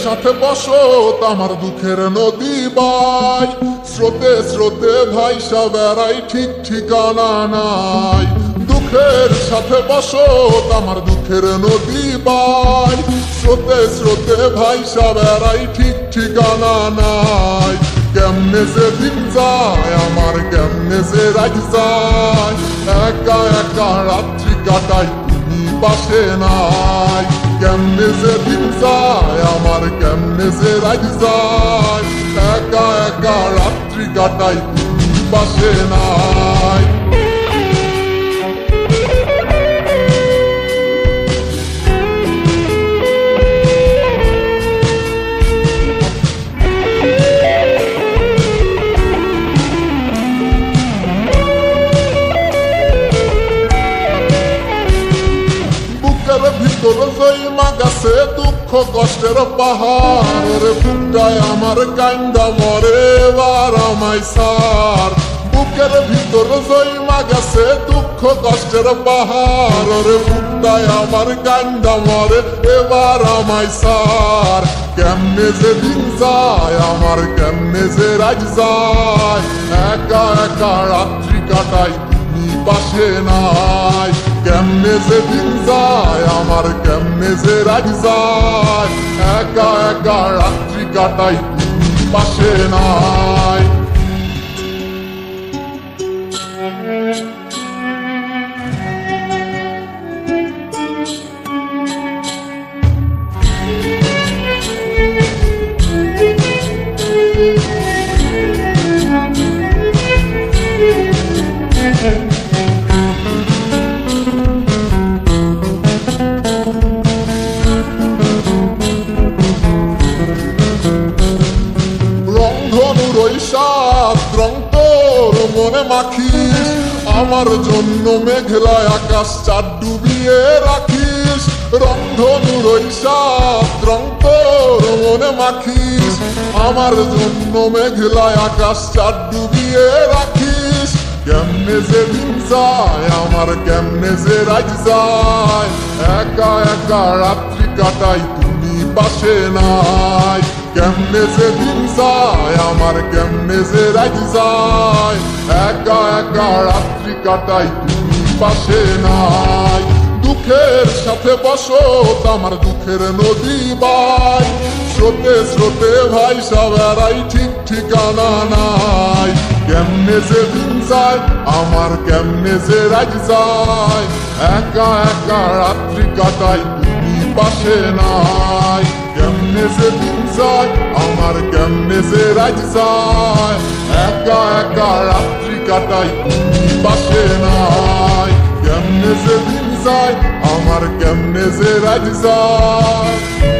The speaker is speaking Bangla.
সাথে বসত আমার দুঃখের নদী বাই, স্রোতে স্রোতে ভাইসা বেড়াই ঠিক ঠিকানা নাই। দুঃখের সাথে বসত আমার দুঃখের নদী বাই, স্রোতে স্রোতে ভাইসা বেড়াই ঠিক ঠিকানা নাই। কেমনে যে দিন যায় আমার, কেমনে যে রাত যায়, একা একা রাত্রি কাটাই তুমি পাশে নাই। কেমনে যে দিন যায় আমার, কেমনে যে রাত যায়, একা একা রাত্রি কাটাই তুমি পাশে নাই। ভিতর জৈমা গাছে দুঃখ কষ্টের পাহাড়, রে বুকটায় আমার কান্দা মরে এবার আমায় সার। বুকের ভিতর জৈমা গাছে দুঃখ কষ্টের পাহাড়, রে বুকটায় আমার কান্দা মরে এবার আমায় সার। কেমনে যে দিন যায় আমার, কেমনে যে রাত যায়, একা একা রাত্রি কাটাই তুমি পাশে নাই। কেমনে যে দিন যায় আমার, কেমনে যে রাত যায়, একা একা রাত্রি কাটাই তুমি পাশে নাই। রং তোর মনে মাখিস, আমার জন্য মেঘলায় আকাশ চাঁদ ডুবিয়ে রাখিস। রংধনুর ওই সাত রং তোর মনে মাখিস, আমার জন্য মেঘলায় আকাশ চাঁদ ডুবিয়ে রাখিস। কেমনে যে দিন যায় আমার, কেমনে যে রাত যায়, একা একা রাত্রি কাটাই তুমি পাশে নাই। কেমনে যে দিন যায় আমার, কেমনে যে রাত যায়, একা একা রাত্রি কাটাই তুমি পাশে নাই। দুঃখের সাথে বসত আমার দুঃখের নদী বাই, স্রোতে স্রোতে ভাইসা বেড়াই ঠিক ঠিকানা নাই। কেমনে যে দিন যায় আমার, কেমনে যে রাত যায়, একা একা রাত্রি কাটাই তুমি পাশে নাই। কেমনে যে দিন যায় আমার, কেমনে যে রাত যায়, একা একা রাত্রি কাটাই তুমি পাশে নাই। কেমনে যে দিন যায় আমার, কেমনে যে রাত যায়।